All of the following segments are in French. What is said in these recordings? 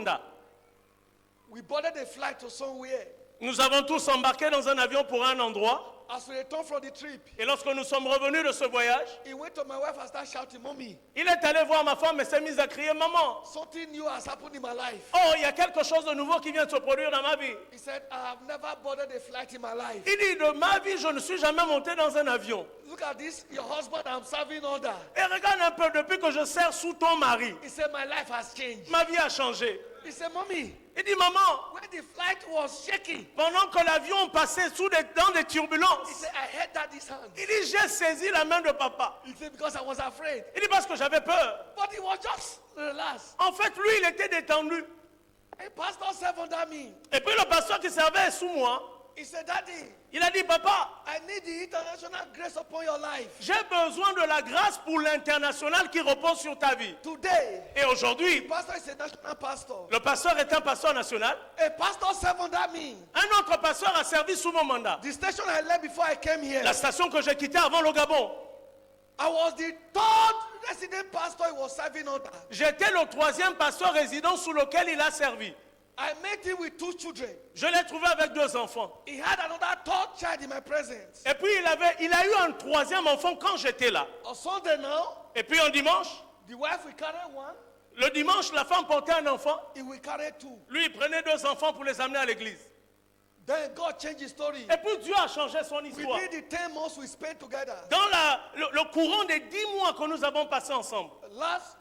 mandat. We boarded a flight to somewhere. Nous avons tous embarqué dans un avion pour un endroit. As we returned from the trip, Et lorsque nous sommes revenus de ce voyage, he went to my wife and started shouting, "Mommy, il est allé voir ma femme et s'est mis à crier, maman, something new has happened in my life." oh, il y a quelque chose de nouveau qui vient de se produire dans ma vie. He said, "I have never boarded a flight in my life. Il dit, de ma vie, je ne suis jamais monté dans un avion. Look at this, your husband I'm serving under." Et regarde un peu, depuis que je sers sous ton mari, He said, "My life has changed." ma vie a changé. He said, "Mommy, Il dit, maman, when the flight was shaking, pendant que l'avion passait dans des he turbulences, said, I held daddy's hand." il dit, j'ai saisi la main de papa. He said, "Because I was afraid." Il dit, parce que j'avais peur. But he was just relaxed. En fait, lui, il était détendu. A pastor served under me. Et puis le pasteur qui servait sous moi, He said, "Daddy, il a dit, papa, I need the international grace upon your life. j'ai besoin de la grâce pour l'international qui repose sur ta vie. Today, Et aujourd'hui, pastor is a national pastor. le pasteur est un pasteur national. A pastor served under me. Un autre pasteur a servi sous mon mandat. The station I left before I came here, La station que j'ai quittée avant le Gabon. I was the third resident pastor he was serving under. J'étais le troisième pasteur résident sous lequel il a servi. I met him with 2 children. Je l'ai trouvé avec 2 enfants. He had another 3rd child in my presence. Et puis il a eu un 3e enfant quand j'étais là. On Sunday now, Et puis un dimanche, the wife will carry one, le dimanche, la femme portait un enfant. he will carry 2. Lui, il prenait 2 enfants pour les amener à l'église. Then God changed his story. Et puis Dieu a changé son histoire. Within the 10 months we spent together. Dans le courant des 10 mois que nous avons passés ensemble, Last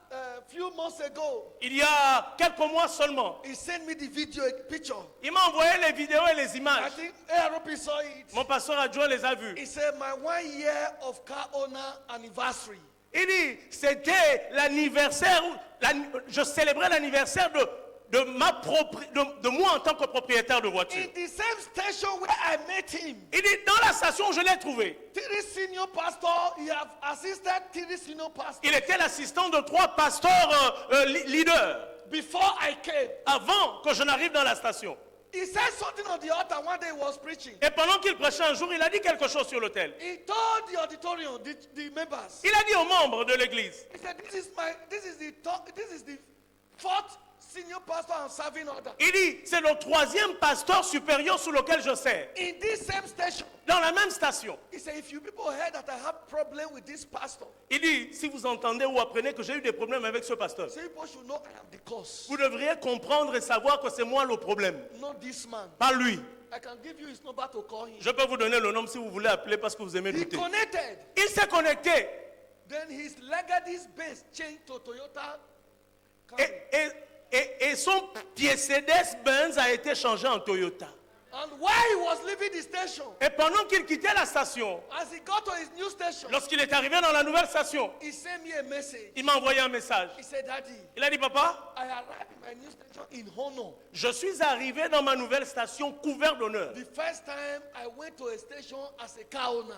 few months ago, il y a quelques mois seulement, he sent me the video picture. il m'a envoyé les vidéos et les I images. think ARP saw it. Mon pasteur adjoint les a vus. He said, "My 1 year of car owner anniversary." Il dit, c'était l'anniversaire, je célébrais l'anniversaire de moi en tant que propriétaire de voiture. In the same station where I met him, Il dit, dans la station où je l'ai trouvé, 3 senior pastors, he have assisted 3 senior pastors. il était l'assistant de 3 pasteurs leaders Before I came, avant que je n'arrive dans la station. he said something on the altar one day he was preaching. Et pendant qu'il prêchait un jour, il a dit quelque chose sur l'autel. He told the auditorium, the members, Il a dit aux membres de l'église, he said, this is the 4th senior pastor I'm serving under. il dit, c'est le 3e pasteur supérieur sous lequel je sers, In this same station, dans la même station. he said, if you people heard that I have problem with this pastor, Il dit, si vous entendez ou apprenez que j'ai eu des problèmes avec ce pasteur, say people should know I am the cause, vous devriez comprendre et savoir que c'est moi le problème, not this man. pas lui. I can give you his number to call him. Je peux vous donner le nom si vous voulez appeler parce que vous aimez He douter. connected. Il s'est connecté Then his legacy base changed to Toyota Camry. et son Mercedes-Benz a été changé en Toyota. And while he was leaving the station, Et pendant qu'il quittait la station, as he got to his new station, lorsqu'il est arrivé dans la nouvelle station, he sent me a message. il m'a envoyé un message. He said, "Daddy, Il a dit, papa, I arrived in my new station in honor. je suis arrivé dans ma nouvelle station couvert d'honneur. The first time I went to a station as a car owner."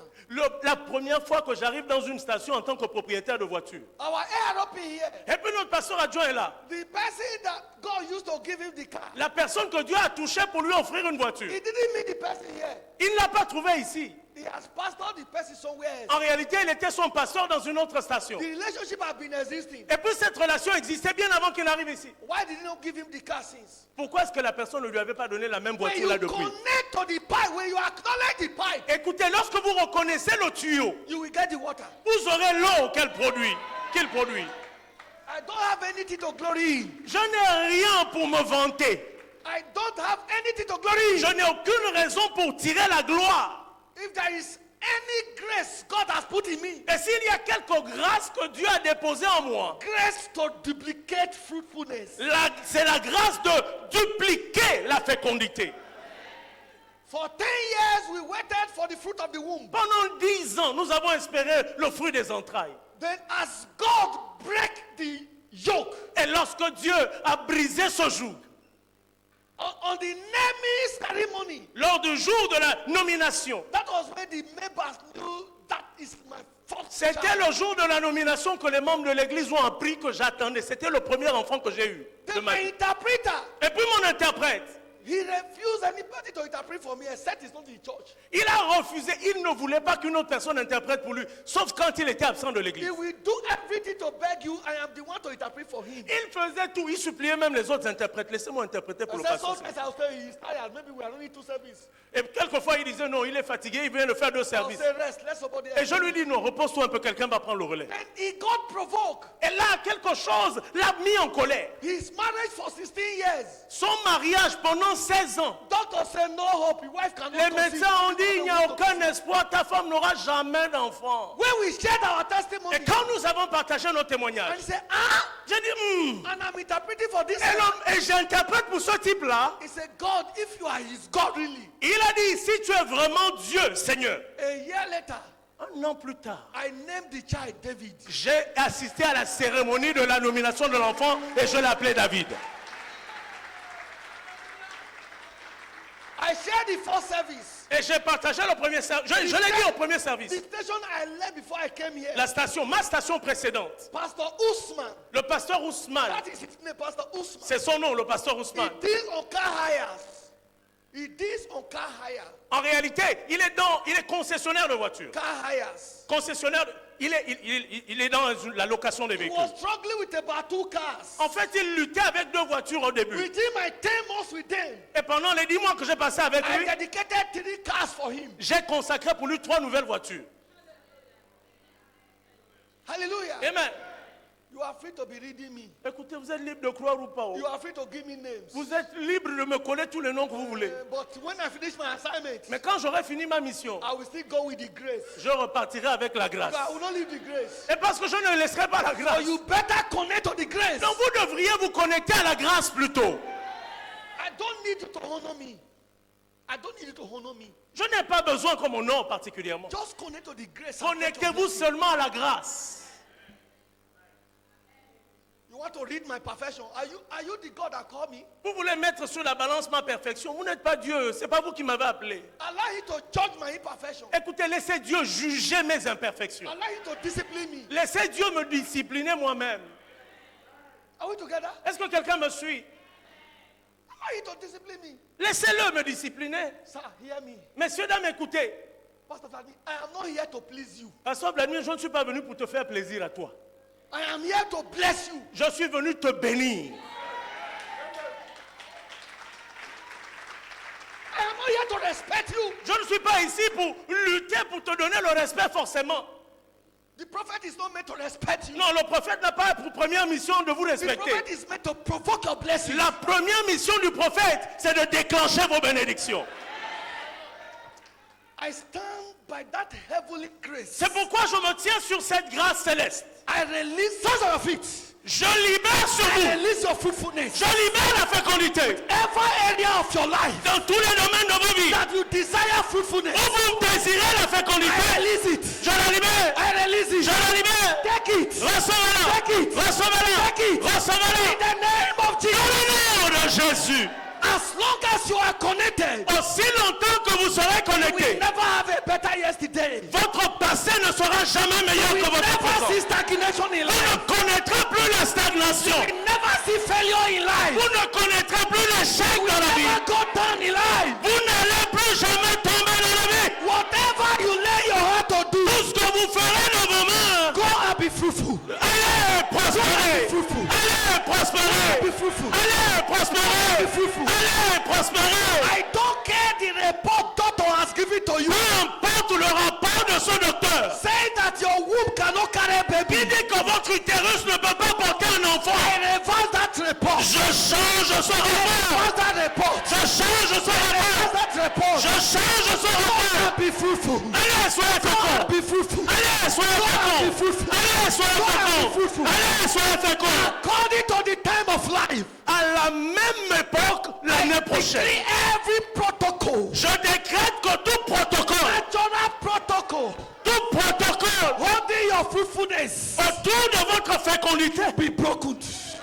La première fois que j'arrive dans une station en tant que propriétaire de voiture. Our ARP here, Et puis notre pasteur adjoint est là. the person that God used to give him the car, La personne que Dieu a touchée pour lui offrir une voiture. he didn't meet the person here. Il ne l'a pas trouvé ici. He has pastored the person somewhere else. En réalité, il était son pasteur dans une autre station. The relationship had been existing. Et puis cette relation existait bien avant qu'il n'arrive ici. Why did he not give him the car since? Pourquoi est-ce que la personne ne lui avait pas donné la même When voiture you là depuis? connect to the pipe, when you acknowledge the pipe, Écoutez, lorsque vous reconnaissez le tuyau, you will get the water. vous aurez l'eau qu'il produit. I don't have anything to glory in. Je n'ai rien pour me vanter. I don't have anything to glory in. Je n'ai aucune raison pour tirer la gloire. If there is any grace God has put in me, Et s'il y a quelque grâce que Dieu a déposée en moi, grace to duplicate fruitfulness. c'est la grâce de dupliquer la fécondité. For 10 years, we waited for the fruit of the womb. Pendant 10 ans, nous avons espéré le fruit des entrailles. Then as God break the yoke, Et lorsque Dieu a brisé ce joug, on the naming ceremony, lors du jour de la nomination, that was when the members knew that is my first c'était child. le jour de la nomination que les membres de l'église ont appris que j'attendais. C'était le premier enfant que j'ai eu de Then ma my vie. interpreter, Et puis mon interprète, He refused anybody to interpret for me except he's not in church. Il a refusé, il ne voulait pas qu'une autre personne interprète pour lui, sauf quand il était absent de He l'église. will do everything to beg you. I am the one to interpret for him. Il faisait tout, il suppliait même les autres interprètes. Laissez-moi interpréter pour I le said, pasteur. sometimes I'll say he's tired. Maybe we are only 2 services. Et quelquefois il disait non, il est fatigué, il vient de faire 2 I'll services. say rest. Let somebody Et else. je lui dis non, repose-toi un peu, quelqu'un va prendre le relais. And he got provoked. Et là, quelque chose l'a mis en colère. His marriage for 16 years. Son mariage pendant 16 ans. Doctor said no hope. Your wife cannot Les conceive. médecins ont dit il n'y a aucun espoir, ta femme n'aura jamais d'enfant. When we shared our testimony, Et quand nous avons partagé nos and témoignages, he said, ah, j'ai dit and I'm interpreting for this. Et j'interprète pour ce type-là. He said, God, if you are his God really. Il a dit si tu es vraiment Dieu, Seigneur. A year later, Un an plus tard, I named the child David. j'ai assisté à la cérémonie de la nomination de l'enfant et je l'ai appelé David. I shared the first service. Et j'ai partagé le premier service. Je l'ai dit au premier service. The station I left before I came here. La station, ma station précédente. Pastor Usman. Le pasteur Ousmane, That is his name, Pastor Usman. c'est son nom, le pasteur He Ousmane. deals on car hires. He deals on car hire. En réalité, il est concessionnaire de voitures. Car hires. Concessionnaire, il est dans la location des He véhicules. was struggling with about 2 cars. En fait, il luttait avec 2 voitures au début. Within my 10 months with them, Et pendant les 10 mois que j'ai passé avec I lui, dedicated 3 cars for him. j'ai consacré pour lui 3 nouvelles voitures. Hallelujah. Amen. You are free to be reading me. Écoutez, vous êtes libre de croire ou pas. Oh. You are free to give me names. Vous êtes libre de me connaître tous les noms que vous voulez. But when I finish my assignment, Mais quand j'aurai fini ma mission, I will still go with the grace. je repartirai avec la grâce. I will not leave the grace. Et parce que je ne laisserai pas la So grâce. you better connect to the grace. Donc vous devriez vous connecter à la grâce plutôt. I don't need you to honor me. I don't need you to honor me. Je n'ai pas besoin qu'on m'honore particulièrement. Just connect to the grace. Connectez-vous seulement à la grâce. You want to read my perfection? Are you the God that called me? Vous voulez mettre sur la balance ma perfection. Vous n'êtes pas Dieu. Ce n'est pas vous qui m'avez appelé. Allow him to judge my imperfection. Écoutez, laissez Dieu juger mes imperfections. Allow him to discipline me. Laissez Dieu me discipliner moi-même. Are we together? Est-ce que quelqu'un me suit? Allow him to discipline me. Laissez-le me discipliner. Sir, hear me. Messieurs, dames, écoutez. Pastor Vladimir, I am not here to please you. Pasteur Vladimir, je ne suis pas venu pour te faire plaisir à toi. I am here to bless you. Je suis venu te bénir. I am not here to respect you. Je ne suis pas ici pour lutter, pour te donner le respect forcément. The prophet is not meant to respect you. Non, le prophète n'a pas pour première mission de vous The respecter. prophet is meant to provoke your blessing. La première mission du prophète, c'est de déclencher vos bénédictions. I stand by that heavenly grace. C'est pourquoi je me tiens sur cette grâce céleste. I release those of your feet. Je libère sur I vous. release your fruitfulness. Je libère la fécondité. Every area of your life Dans tous les domaines de vos vies. that you desire fruitfulness, Où vous désirez la fécondité, I release it. je la libère. I release it. Je la libère. Take it. Recevez-la. Take it. Recevez-la. Take it. Recevez-la. In the name of Dans Jesus. le nom de Jésus. As long as you are connected, Aussi longtemps que vous serez you will connectés, never have a better yesterday. votre passé ne sera jamais meilleur You que will votre never présent. see stagnation in Vous life. ne connaîtrez plus la stagnation. You will never see failure in life. Vous ne connaîtrez plus l'échec You dans will la vie. never go down in life. Vous n'allez plus jamais tomber dans la vie. Whatever you lay your heart to do, Tout ce que vous ferez dans vos mains, go and be fruitful. allez prospérer. Be fruitful. Allez prospérer. Be fruitful. Allez prospérer. Be fruitful. Allez prospérer. I don't care the report doctor has given to you. Peu importe le rapport de ce docteur. Say that your womb cannot carry a baby. Il dit que votre utérus ne peut pas porter un enfant. I reverse that report. Je change ce rapport. Reverse that report. Je change ce Reverse rapport. that report. Je change ce Go rapport. and be fruitful. Allez, soyez Go and féconds. be fruitful. Allez, soyez Go and be féconds. fruitful. Allez, soyez Go and be féconds. fruitful. Allez, soyez féconds. According to the time of life, À la même époque, l'année prochaine, decree every protocol, je décrète que tout protocole, natural protocol, holding your fruitfulness, autour de votre fécondité, be broken.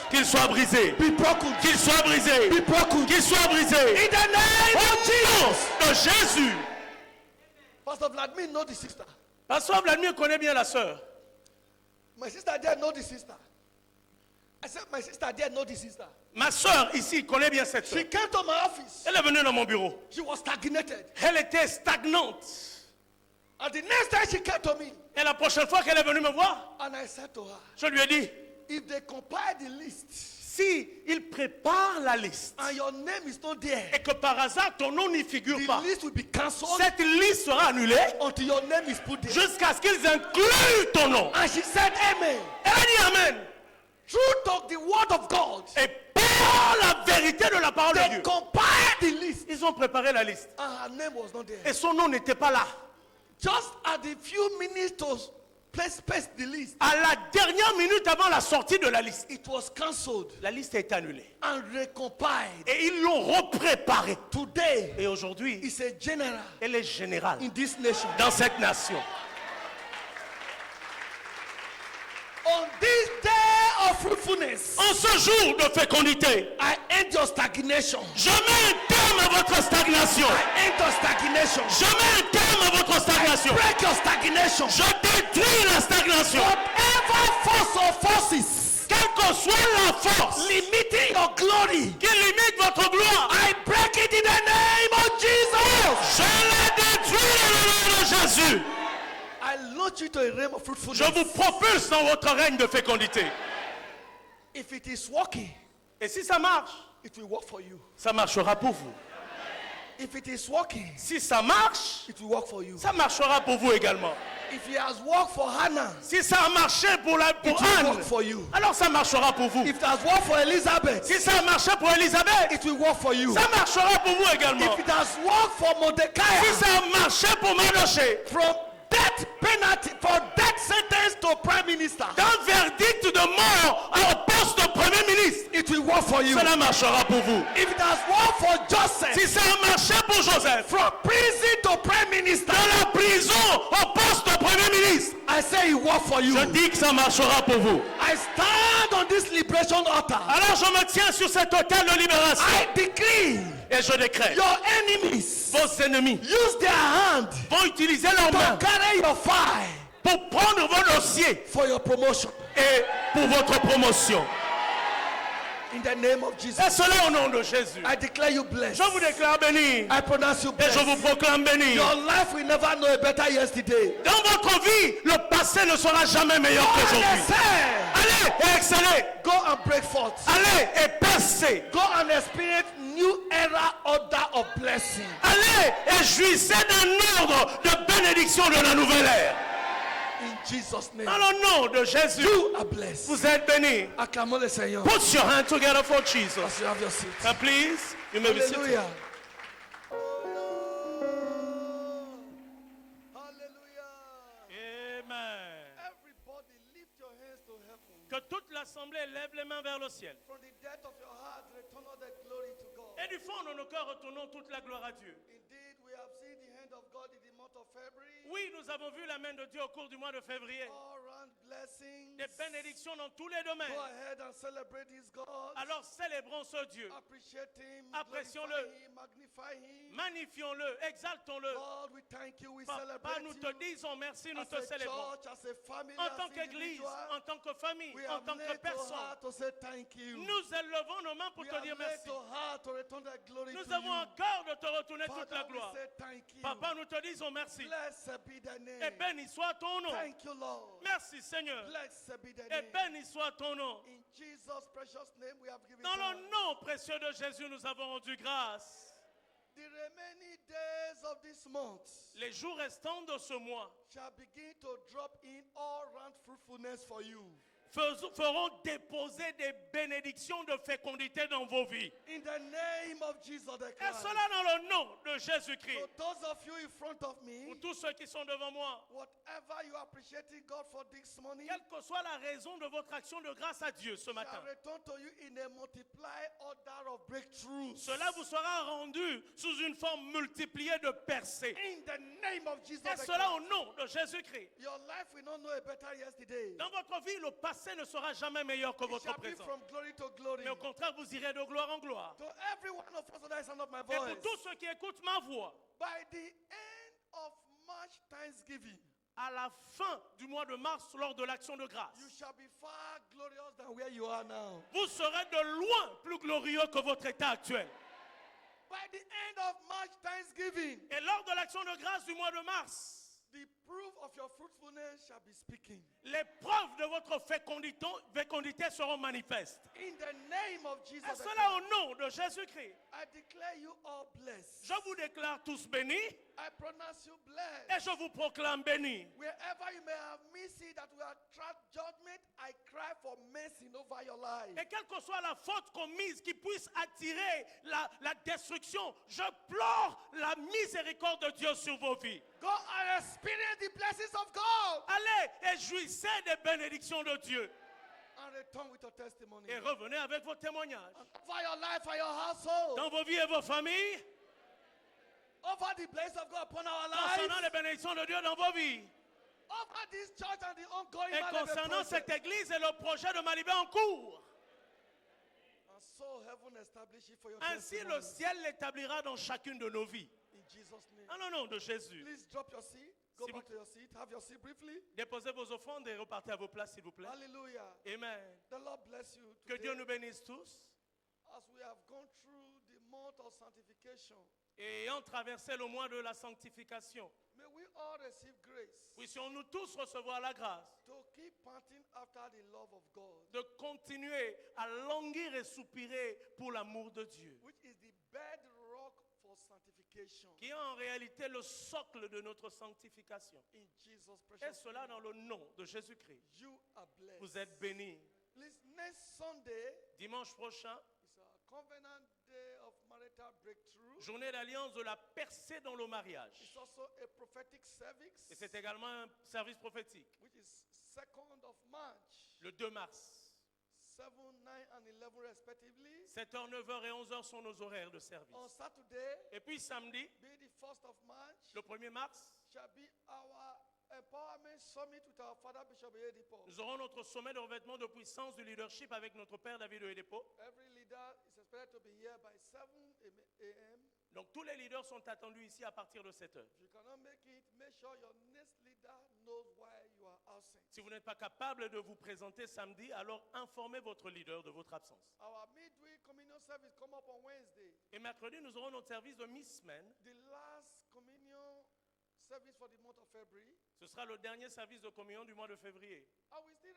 qu'il soit brisé, Be broken. qu'il soit brisé, Be broken. qu'il soit brisé. In the name Au of Jesus. nom de Jésus. Pastor Vladimir know the sister. Pasteur Vladimir connaît bien la sœur. My sister there know the sister. I said, my sister there know this sister. Ma soeur ici connaît bien cette soeur. She came to my office. Elle est venue dans mon bureau. She was stagnated. Elle était stagnante. And the next time she came to me, Et la prochaine fois qu'elle est venue me voir, and I said to her, je lui ai dit, if they compile the list si il prépare la liste and your name is not there, et que par hasard ton nom n'y figure the pas, list will be cancelled cette liste sera annulée until your name is put there. jusqu'à ce qu'ils incluent ton nom. And she said, Amen. Elle a dit Amen. Truth of the word of God. Et par la vérité de la parole de They Dieu, compiled the list ils ont préparé la liste. and her name was not there. Et son nom n'était pas là. Just at the few minutes to place the list, À la dernière minute avant la sortie de la liste, it was cancelled la liste a été annulée. and recompiled. Et ils l'ont repréparée. Today Et aujourd'hui, is a general elle est générale in this nation. dans cette nation. On this day of fruitfulness, En ce jour de fécondité, I end your stagnation. je mets un terme à votre stagnation. I end your stagnation. Je mets un terme à votre stagnation. Break your stagnation. Je détruis la stagnation. Whatever force or forces Quelle que soit la force limiting your glory, qui limite votre gloire, I break it in the name of Jesus. je la détruis dans le nom de Jésus. I launch you to a realm of Je fruitfulness. vous propulse dans votre règne de fécondité. If it is working, Et si ça marche, it will work for you. ça marchera pour vous. If it is working, Si ça marche, it will work for you. ça marchera pour vous également. If it has worked for Hannah, Si ça a marché pour it will Anne, work for you. alors ça marchera pour vous. If it has worked for Elizabeth, Si ça a marché pour Élisabeth, it will work for you. ça marchera pour vous également. If it has worked for Si Mordecai, ça a marché pour Mardoché, from death penalty, for death sentence to prime minister, d'un verdict de mort au poste de premier ministre, it will work for you. cela marchera pour vous. If it has worked for Joseph, Si ça a marché pour Joseph, from prison to prime minister, de la prison au poste de premier ministre, I say it work for you. je dis que ça marchera pour vous. I stand on this liberation altar. Alors je me tiens sur cet autel de libération I decree et je décrète, your enemies vos ennemis use their hand vont utiliser leurs to mains carry your file pour prendre vos dossiers for your promotion. et pour votre promotion. In the name of Jesus, Et cela au nom de Jésus. I declare you blessed. Je vous déclare béni I pronounce you et je vous blessed. proclame béni. Your life will never know a better yesterday. Dans votre vie, le passé ne sera jamais meilleur qu'aujourd'hui. Allez et excellez. Go and break forth. Allez et percez. Go and experience new era order of blessing. Allez et jouissez d'un ordre de bénédiction de la nouvelle ère. In Jesus' name. Dans le nom de Jésus, You are blessed. vous êtes bénis. Acclamons le Seigneur. Put your hand together for Jesus. As you have your seat. And please, you may be seated. Hallelujah. Hallelujah. Amen. Everybody lift your hands to heaven. Que toute l'assemblée lève les mains vers le ciel. From the depth of your heart, return all the glory to God. Et du fond de nos cœurs, retournons toute la gloire à Dieu. Indeed, we have seen the hand of God in the month of February. Oui, nous avons vu la main de Dieu au cours du mois de février. All round blessings. Des bénédictions dans tous les domaines. Go ahead and celebrate His God. Alors célébrons ce Dieu. Appreciate Him. Apprécions-le. Glorify Him. Magnify Him. Magnifions-le, exaltons-le. Lord, we thank you. We Papa, celebrate nous you. te disons merci, nous As te a célébrons. church, as a family, En as tant qu'église, individual, en tant que famille, we en have tant que laid to personne, heart to say thank you. nous élevons nos mains pour We te have dire laid merci. to heart to return the glory Nous to avons you. encore de te retourner toute la Father, we gloire. say thank you. Papa, nous te disons merci. Blessed be the name. Et béni soit ton nom. Thank you, Lord. Merci Seigneur. Blessed be the Et name. béni soit ton nom. In Jesus' precious name, we have given Dans le thanks. nom précieux de Jésus, nous avons rendu grâce. The remaining days of this month Les jours restants de ce mois shall begin to drop in all round fruitfulness for you. feront déposer des bénédictions de fécondité dans vos vies. In the name of Jesus the Et Christ. cela dans le nom de Jésus-Christ. So those of you in front of me, Pour tous ceux qui sont devant moi, whatever you are appreciating God for this morning, quelle que soit la raison de votre action de grâce à Dieu ce matin, shall return to you in a multiplied order of breakthroughs. cela vous sera rendu sous une forme multipliée de percées. In the name of Jesus Et the cela au Christ. nom de Jésus-Christ. Your life will not know a better yesterday. Dans votre vie, le passé ne sera jamais meilleur que It votre shall be présent. from glory to glory. Mais au contraire, vous irez de gloire en gloire. To every one of us that is sound of my Et voice, pour tous ceux qui écoutent ma voix, by the end of March Thanksgiving, à la fin du mois de mars lors de l'action de grâce. you shall be far glorious than where you are now. Vous serez de loin plus glorieux que votre état actuel. By the end of March Thanksgiving, Et lors de l'action de grâce du mois de mars, the proof of your fruitfulness shall be speaking. les preuves de votre fécondité seront manifestes. In the name of Jesus, Et cela au nom de Jésus-Christ. I declare you all blessed. Je vous déclare tous bénis I pronounce you blessed. et je vous proclame bénis. Wherever you may have missed it that we are trapped judgment, I cry for mercy over your life. Et quelle que soit la faute commise qui puisse attirer la destruction, je pleure la miséricorde de Dieu sur vos vies. Go and experience the blessings of God. Allez et jouissez des bénédictions de Dieu. And return with your testimony. Et revenez avec vos témoignages. For your life, for your household. Dans vos vies et vos familles, Over the blessings of God upon our concernant les lives. bénédictions de Dieu dans vos vies. Over this church and the ongoing Et Malibé concernant cette project. église et le projet de Malibé en cours. And so heaven establish it for your Ainsi testimony. le ciel l'établira dans chacune de nos vies. In Jesus' name. En le nom de Jésus. Please drop your seat. Go S'il back vous- to your seat. Have your seat briefly. Déposez vos offrandes et repartez à vos places, s'il vous plaît. Hallelujah. Amen. The Lord bless you Que Dieu today. nous bénisse tous. As we have gone through the month of sanctification, Et ayant traversé le mois de la sanctification, may we all receive grace puissions-nous tous recevoir la grâce to keep panting after the love of God, de continuer à languir et soupirer pour l'amour de Dieu, which is the bedrock for sanctification. qui est en réalité le socle de notre sanctification. In Jesus' Et precious cela name, dans le nom de Jésus-Christ. you are blessed. Vous êtes bénis. Please, next Sunday Dimanche prochain, is a covenant day of marital breakthrough. journée d'alliance de la percée dans le mariage. It's also a prophetic service, Et c'est également un service prophétique. which is 2nd of March, Le 2 mars, 7, 9, and 11 respectively. 7h, 9h et 11h sont nos horaires de On service. Saturday, Et puis samedi, be the 1st of March, le 1er mars, shall be our empowerment summit with our Father Bishop Edipo. nous aurons notre sommet de revêtement de puissance du leadership avec notre père David Oyedepo. Every leader is expected to be here by 7 a.m. Donc tous les leaders sont attendus ici à partir de 7h. If you cannot make it, make sure your next leader knows why you are absent. Si vous n'êtes pas capable de vous présenter samedi, alors informez votre leader de votre absence. Our midweek communion service come up on Wednesday. Et mercredi, nous aurons notre service de mi-semaine. The last communion service for the month of February. Ce sera le dernier service de communion du mois de février. I will still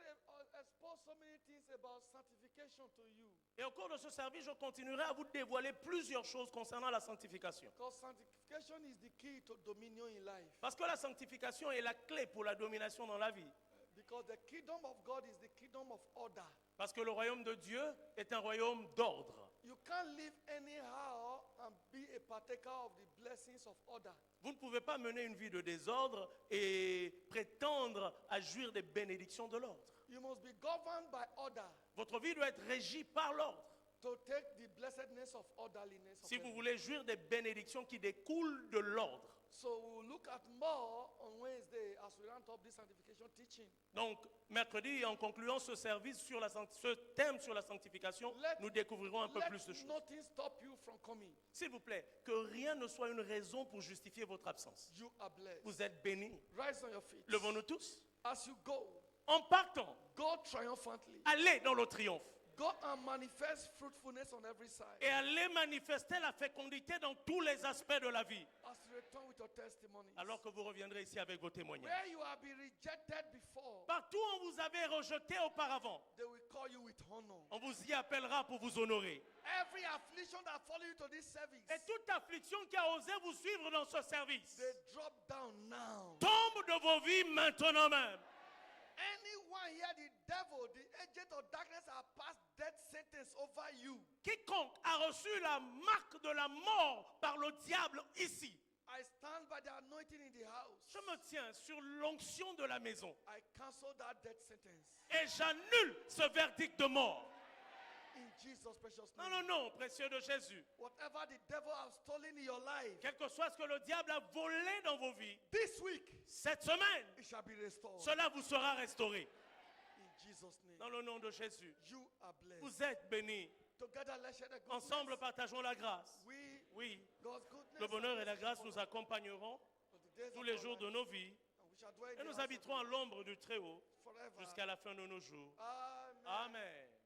expose so many things about sanctification to you. Et au cours de ce service, je continuerai à vous dévoiler plusieurs choses concernant la sanctification. Because sanctification is the key to dominion in life. Parce que la sanctification est la clé pour la domination dans la vie. Because the kingdom of God is the kingdom of order. Parce que le royaume de Dieu est un royaume d'ordre. You can't live anyhow and be a partaker of the blessings of order. Vous ne pouvez pas mener une vie de désordre et prétendre à jouir des bénédictions de l'ordre. You must be governed by order Votre vie doit être régie par l'ordre. to take the blessedness of orderliness. Si vous voulez jouir des bénédictions qui découlent de l'ordre. So we'll look at more on Wednesday as we round up this sanctification teaching. Donc, mercredi, en concluant ce service sur ce thème sur la sanctification, nous découvrirons un peu plus de Let choses. nothing stop you from coming. S'il vous plaît, que rien ne soit une raison pour justifier votre absence. You are blessed. Vous êtes bénis. Rise on your feet. Levons-nous tous. As you go, En partant, go triumphantly. allez dans le triomphe. Go and manifest fruitfulness on every side. Et allez manifester la fécondité dans tous les aspects de la vie. As you return with your testimonies. Alors que vous reviendrez ici avec vos témoignages. Where you have been rejected before, Partout où on vous avait rejeté auparavant, they will call you with honor. on vous y appellera pour vous honorer. Every affliction that follow you to this service, Et toute affliction qui a osé vous suivre dans ce service, they drop down now. tombe de vos vies maintenant même. Anyone here, the devil, the agent of darkness, have passed death sentence over you. Quiconque a reçu la marque de la mort par le diable ici, I stand by the anointing in the house. je me tiens sur l'onction de la maison I cancel that death sentence. et j'annule ce verdict de mort. In Jesus' precious Dans name. le nom précieux de Jésus. Whatever the devil has stolen in your life, Quel que soit ce que le diable a volé dans vos vies, this week, cette semaine, it shall be restored. cela vous sera restauré. In Jesus' name. Dans le nom de Jésus. You are blessed. Vous êtes bénis. Together, let's share the goodness. Ensemble, partageons la grâce. We, Oui, God's goodness, le bonheur et la and grâce nous accompagneront for the days tous of les our jours de lives. nos vies. And we shall dwell in Et the nous house of habiterons à the l'ombre du Très-Haut Lord forever. jusqu'à la fin de nos jours. Amen. Amen.